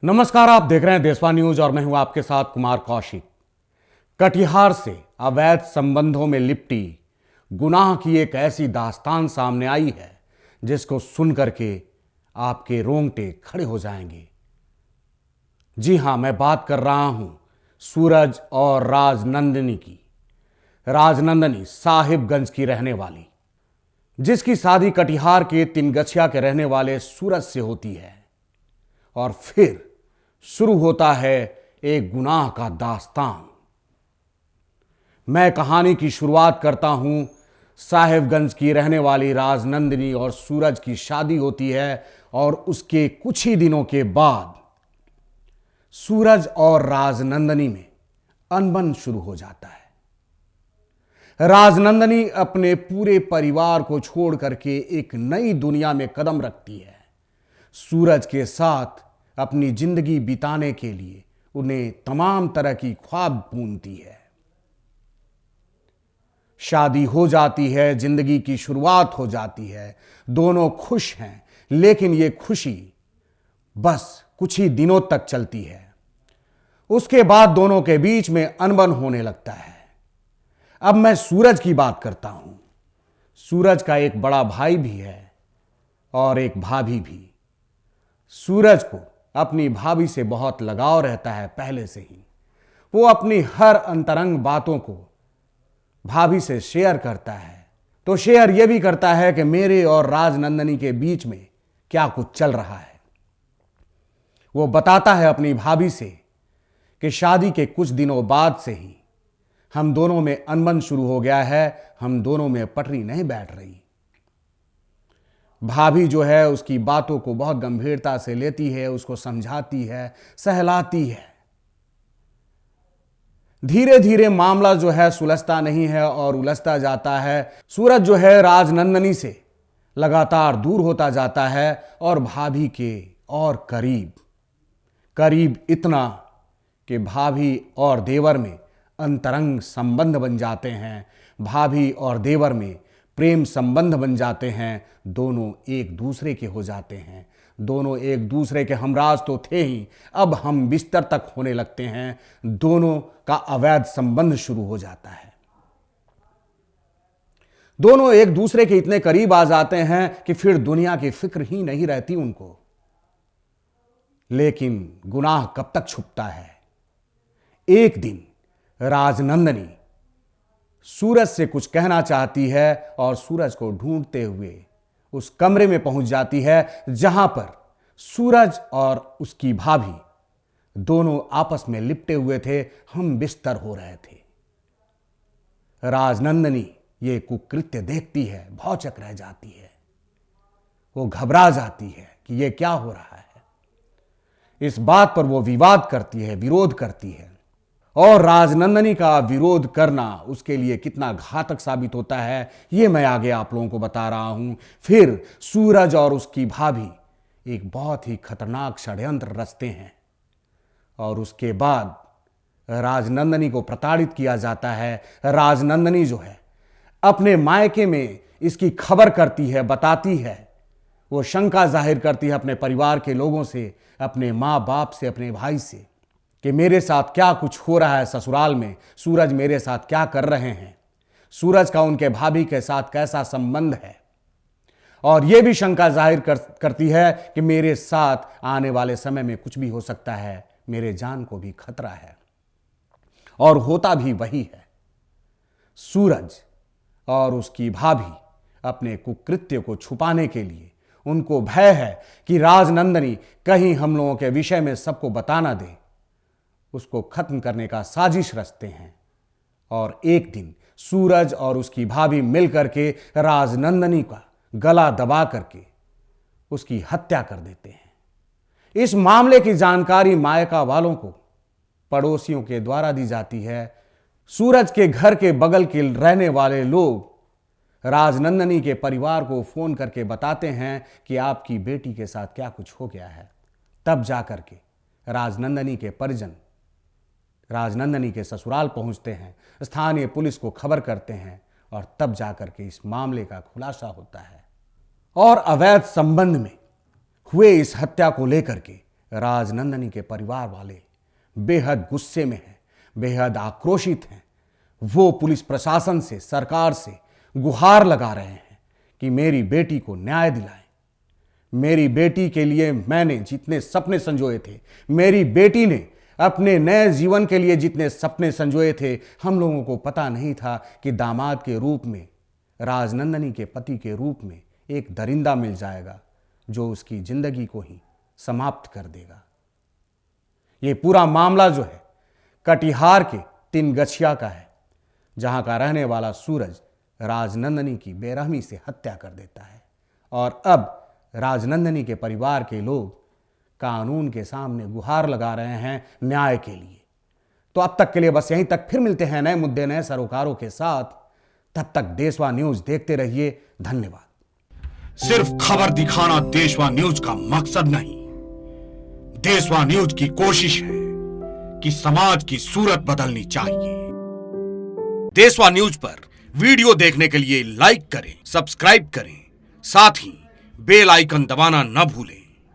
नमस्कार, आप देख रहे हैं देशवा न्यूज और मैं हूं आपके साथ कुमार कौशिक। कटिहार से अवैध संबंधों में लिपटी गुनाह की एक ऐसी दास्तान सामने आई है जिसको सुन करके आपके रोंगटे खड़े हो जाएंगे। जी हां, मैं बात कर रहा हूं सूरज और राजनंदिनी की। राजनंदिनी साहिबगंज की रहने वाली, जिसकी शादी कटिहार के तिनगछिया के रहने वाले सूरज से होती है। और फिर शुरू होता है एक गुनाह का दास्तान। मैं कहानी की शुरुआत करता हूं। साहिबगंज की रहने वाली राजनंदिनी और सूरज की शादी होती है और उसके कुछ ही दिनों के बाद सूरज और राजनंदिनी में अनबन शुरू हो जाता है। राजनंदिनी अपने पूरे परिवार को छोड़ करके एक नई दुनिया में कदम रखती है। सूरज के साथ अपनी जिंदगी बिताने के लिए उन्हें तमाम तरह की ख्वाब बुनती है। शादी हो जाती है, जिंदगी की शुरुआत हो जाती है, दोनों खुश हैं। लेकिन ये खुशी बस कुछ ही दिनों तक चलती है। उसके बाद दोनों के बीच में अनबन होने लगता है। अब मैं सूरज की बात करता हूं। सूरज का एक बड़ा भाई भी है और एक भाभी भी। सूरज को अपनी भाभी से बहुत लगाव रहता है पहले से ही। वो अपनी हर अंतरंग बातों को भाभी से शेयर करता है। तो शेयर ये भी करता है कि मेरे और राजनंदिनी के बीच में क्या कुछ चल रहा है। वो बताता है अपनी भाभी से कि शादी के कुछ दिनों बाद से ही हम दोनों में अनबन शुरू हो गया है, हम दोनों में पटरी नहीं बैठ रही। भाभी जो है उसकी बातों को बहुत गंभीरता से लेती है, उसको समझाती है, सहलाती है। धीरे धीरे मामला जो है सुलझता नहीं है और उलझता जाता है। सूरज जो है राजनंदिनी से लगातार दूर होता जाता है और भाभी के और करीब इतना कि भाभी और देवर में अंतरंग संबंध बन जाते हैं। भाभी और देवर में प्रेम संबंध बन जाते हैं। दोनों एक दूसरे के हो जाते हैं। दोनों एक दूसरे के हमराज तो थे ही, अब हम बिस्तर तक होने लगते हैं। दोनों का अवैध संबंध शुरू हो जाता है। दोनों एक दूसरे के इतने करीब आ जाते हैं कि फिर दुनिया की फिक्र ही नहीं रहती उनको। लेकिन गुनाह कब तक छुपता है। एक दिन राजनंदिनी सूरज से कुछ कहना चाहती है और सूरज को ढूंढते हुए उस कमरे में पहुंच जाती है जहां पर सूरज और उसकी भाभी दोनों आपस में लिपटे हुए थे, हम बिस्तर हो रहे थे। राजनंदिनी ये कुकृत्य देखती है, भौचक रह जाती है। वो घबरा जाती है कि ये क्या हो रहा है। इस बात पर वो विवाद करती है, विरोध करती है। और राजनंदिनी का विरोध करना उसके लिए कितना घातक साबित होता है ये मैं आगे आप लोगों को बता रहा हूं। फिर सूरज और उसकी भाभी एक बहुत ही खतरनाक षड्यंत्र रचते हैं और उसके बाद राजनंदिनी को प्रताड़ित किया जाता है। राजनंदिनी जो है अपने मायके में इसकी खबर करती है, बताती है। वो शंका जाहिर करती है अपने परिवार के लोगों से, अपने माँ बाप से, अपने भाई से कि मेरे साथ क्या कुछ हो रहा है ससुराल में। सूरज मेरे साथ क्या कर रहे हैं। सूरज का उनके भाभी के साथ कैसा संबंध है। और यह भी शंका जाहिर करती है कि मेरे साथ आने वाले समय में कुछ भी हो सकता है, मेरे जान को भी खतरा है। और होता भी वही है। सूरज और उसकी भाभी अपने कुकृत्य को छुपाने के लिए, उनको भय है कि राजनंदिनी कहीं हम लोगों के विषय में सबको बता ना दे, उसको खत्म करने का साजिश रचते हैं। और एक दिन सूरज और उसकी भाभी मिलकर के राजनंदिनी का गला दबा करके उसकी हत्या कर देते हैं। इस मामले की जानकारी मायका वालों को पड़ोसियों के द्वारा दी जाती है। सूरज के घर के बगल के रहने वाले लोग राजनंदिनी के परिवार को फोन करके बताते हैं कि आपकी बेटी के साथ क्या कुछ हो गया है। तब जाकर के राजनंदिनी के परिजन राजनंदिनी के ससुराल पहुंचते हैं, स्थानीय पुलिस को खबर करते हैं और तब जाकर के इस मामले का खुलासा होता है। और अवैध संबंध में हुए इस हत्या को लेकर के राजनंदनी के परिवार वाले बेहद गुस्से में हैं, बेहद आक्रोशित हैं। वो पुलिस प्रशासन से, सरकार से गुहार लगा रहे हैं कि मेरी बेटी को न्याय दिलाएं। मेरी बेटी के लिए मैंने जितने सपने संजोए थे, मेरी बेटी ने अपने नए जीवन के लिए जितने सपने संजोए थे, हम लोगों को पता नहीं था कि दामाद के रूप में, राजनंदनी के पति के रूप में एक दरिंदा मिल जाएगा जो उसकी जिंदगी को ही समाप्त कर देगा। ये पूरा मामला जो है कटिहार के तिनगछिया का है, जहां का रहने वाला सूरज राजनंदनी की बेरहमी से हत्या कर देता है। और अब राजनंदनी के परिवार के लोग कानून के सामने गुहार लगा रहे हैं न्याय के लिए। तो अब तक के लिए बस यहीं तक, फिर मिलते हैं नए मुद्दे, नए सरोकारों के साथ। तब तक देशवा न्यूज देखते रहिए। धन्यवाद। सिर्फ खबर दिखाना देशवा न्यूज का मकसद नहीं। देशवा न्यूज की कोशिश है कि समाज की सूरत बदलनी चाहिए। देशवा न्यूज पर वीडियो देखने के लिए लाइक करें, सब्सक्राइब करें, साथ ही बेल आइकन दबाना न भूलें।